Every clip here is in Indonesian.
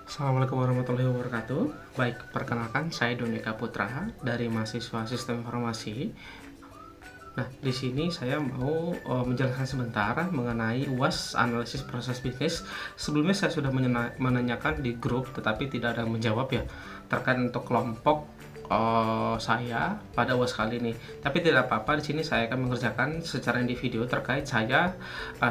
Assalamualaikum warahmatullahi wabarakatuh. Baik, perkenalkan saya Donika Putra dari mahasiswa Sistem Informasi. Nah, di sini saya mau menjelaskan sebentar mengenai UAS analisis proses bisnis. Sebelumnya saya sudah menanyakan di grup, tetapi tidak ada yang menjawab ya terkait untuk kelompok saya pada UAS kali ini. Tapi tidak apa-apa, di sini saya akan mengerjakan secara individu terkait saya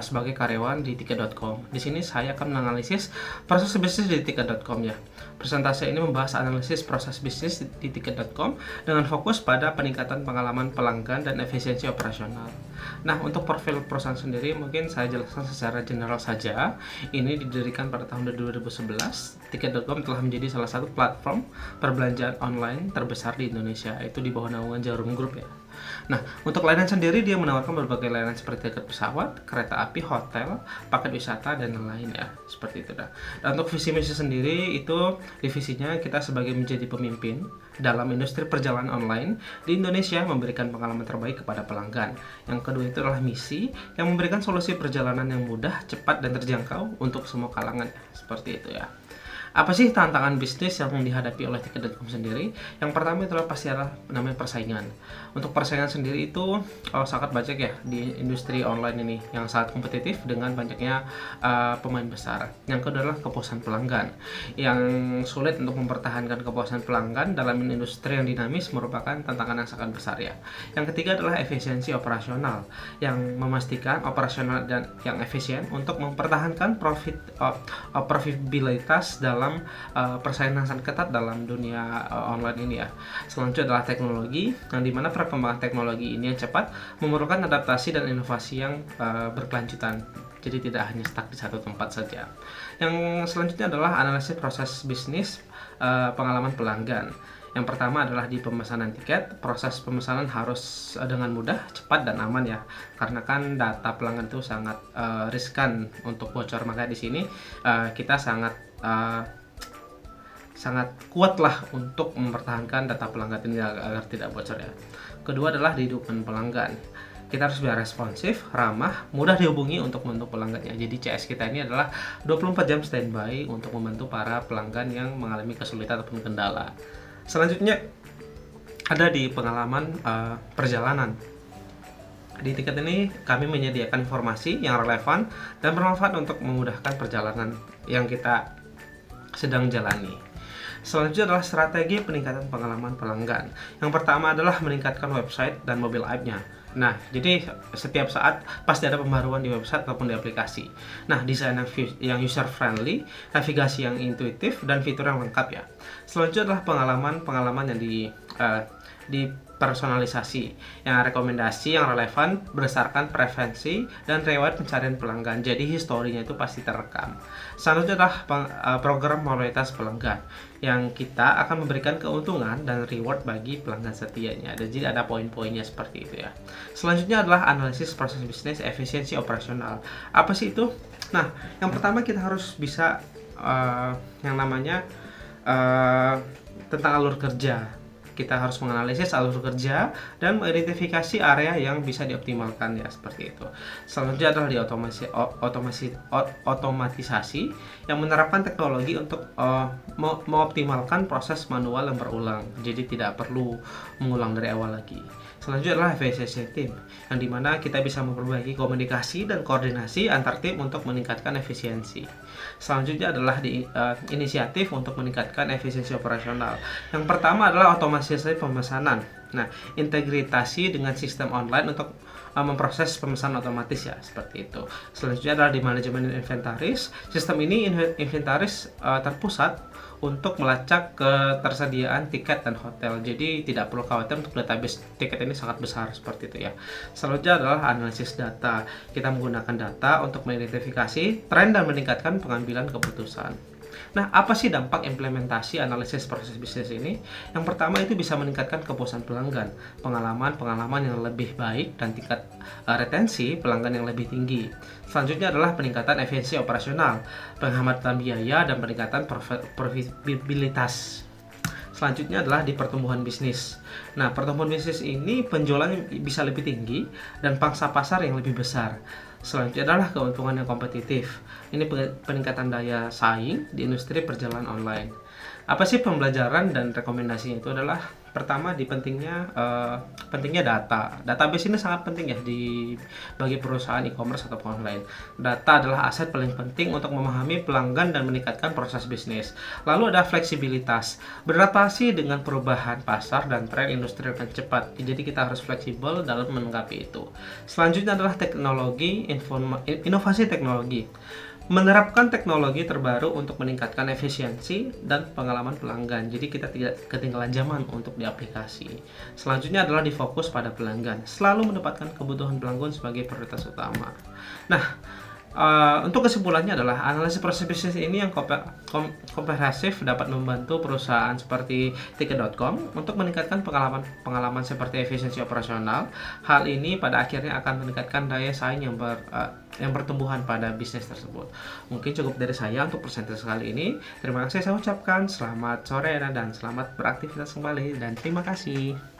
sebagai karyawan di tiket.com. Di sini saya akan menganalisis proses bisnis di tiket.com ya. Presentasi ini membahas analisis proses bisnis di tiket.com dengan fokus pada peningkatan pengalaman pelanggan dan efisiensi operasional. Nah, untuk profil perusahaan sendiri mungkin saya jelaskan secara general saja. Ini didirikan pada tahun 2011. Tiket.com telah menjadi salah satu platform perbelanjaan online terbesar di Indonesia, itu di bawah naungan Jarum Group ya. Nah, untuk layanan sendiri dia menawarkan berbagai layanan seperti tiket pesawat, kereta api, hotel, paket wisata, dan lain-lain ya. Seperti itu dah. Dan untuk visi misi sendiri itu divisinya kita sebagai menjadi pemimpin dalam industri perjalanan online di Indonesia, memberikan pengalaman terbaik kepada pelanggan. Yang kedua itu adalah misi yang memberikan solusi perjalanan yang mudah, cepat, dan terjangkau untuk semua kalangan. Seperti itu ya. Apa sih tantangan bisnis yang dihadapi oleh tiket.com sendiri? Yang pertama adalah pasti adalah namanya persaingan. Untuk persaingan sendiri itu sangat banyak ya di industri online ini, yang sangat kompetitif dengan banyaknya pemain besar. Yang kedua adalah kepuasan pelanggan. Yang sulit untuk mempertahankan kepuasan pelanggan dalam industri yang dinamis merupakan tantangan yang sangat besar ya. Yang ketiga adalah efisiensi operasional, yang memastikan operasional dan yang efisien untuk mempertahankan profitabilitas dalam persaingan sangat ketat dalam dunia online ini ya. Selanjutnya adalah teknologi, yang dimana perkembangan teknologi ini yang cepat memerlukan adaptasi dan inovasi yang berkelanjutan. Jadi tidak hanya stuck di satu tempat saja. Yang selanjutnya adalah analisis proses bisnis pengalaman pelanggan. Yang pertama adalah di pemesanan tiket. Proses pemesanan harus dengan mudah, cepat, dan aman ya. Karena kan data pelanggan itu sangat riskan untuk bocor. Maka di sini kita sangat kuatlah untuk mempertahankan data pelanggan ini agar tidak bocor ya. Kedua adalah di dukungan pelanggan. Kita harus biar responsif, ramah, mudah dihubungi untuk membantu pelanggannya. Jadi CS kita ini adalah 24 jam standby untuk membantu para pelanggan yang mengalami kesulitan ataupun kendala. Selanjutnya ada di pengalaman perjalanan. Di tiket ini kami menyediakan informasi yang relevan dan bermanfaat untuk memudahkan perjalanan yang kita sedang jalani. Selanjutnya adalah strategi peningkatan pengalaman pelanggan. Yang pertama adalah meningkatkan website dan mobile app-nya. Nah, jadi setiap saat pasti ada pembaruan di website ataupun di aplikasi. Nah, desain yang user friendly, navigasi yang intuitif, dan fitur yang lengkap ya. Selanjutnya adalah pengalaman yang dipersonalisasi, yang rekomendasi yang relevan berdasarkan preferensi dan riwayat pencarian pelanggan. Jadi historinya itu pasti terekam. Selanjutnya adalah program loyalitas pelanggan, yang kita akan memberikan keuntungan dan reward bagi pelanggan setianya. Dan jadi ada poin-poinnya seperti itu ya. Selanjutnya adalah analisis proses bisnis efisiensi operasional. Apa sih itu? Nah, yang pertama kita harus bisa yang namanya tentang alur kerja. Kita harus menganalisis alur kerja dan mengidentifikasi area yang bisa dioptimalkan ya, seperti itu. Selanjutnya adalah di otomatisasi, yang menerapkan teknologi untuk mengoptimalkan proses manual yang berulang. Jadi tidak perlu mengulang dari awal lagi. Selanjutnya adalah efisiensi tim, yang dimana kita bisa memperbaiki komunikasi dan koordinasi antar tim untuk meningkatkan efisiensi. Selanjutnya adalah di inisiatif untuk meningkatkan efisiensi operasional. Yang pertama adalah otomatisasi pemesanan. Nah, integritasi dengan sistem online untuk memproses pemesanan otomatis ya, seperti itu. Selanjutnya adalah di manajemen inventaris. Sistem ini inventaris terpusat untuk melacak ketersediaan tiket dan hotel. Jadi tidak perlu khawatir untuk database tiket ini sangat besar, seperti itu ya. Selanjutnya adalah analisis data. Kita menggunakan data untuk mengidentifikasi tren dan meningkatkan pengambilan keputusan. Nah, apa sih dampak implementasi analisis proses bisnis ini? Yang pertama itu bisa meningkatkan kepuasan pelanggan, pengalaman yang lebih baik, dan tingkat retensi pelanggan yang lebih tinggi. Selanjutnya adalah peningkatan efisiensi operasional, penghematan biaya, dan peningkatan profitabilitas. Selanjutnya adalah di pertumbuhan bisnis. Nah, pertumbuhan bisnis ini penjualannya bisa lebih tinggi dan pangsa pasar yang lebih besar. Selanjutnya adalah keuntungan yang kompetitif. Ini peningkatan daya saing di industri perjalanan online. Apa sih pembelajaran dan rekomendasinya? Itu adalah pertama pentingnya data. Database ini sangat penting ya bagi perusahaan e-commerce atau online. Data adalah aset paling penting untuk memahami pelanggan dan meningkatkan proses bisnis. Lalu ada fleksibilitas, beradaptasi dengan perubahan pasar dan tren industri yang cepat. Jadi kita harus fleksibel dalam menanggapi itu. Selanjutnya adalah inovasi teknologi. Menerapkan teknologi terbaru untuk meningkatkan efisiensi dan pengalaman pelanggan. Jadi kita tidak ketinggalan zaman untuk di aplikasi. Selanjutnya adalah difokus pada pelanggan. Selalu mendapatkan kebutuhan pelanggan sebagai prioritas utama. Nah, untuk kesimpulannya adalah analisis proses bisnis ini yang komprehensif dapat membantu perusahaan seperti Tiket.com untuk meningkatkan pengalaman seperti efisiensi operasional. Hal ini pada akhirnya akan meningkatkan daya saing yang bertumbuhan pada bisnis tersebut. Mungkin cukup dari saya untuk presentasi kali ini. Terima kasih saya ucapkan. Selamat sore dan selamat beraktivitas kembali dan terima kasih.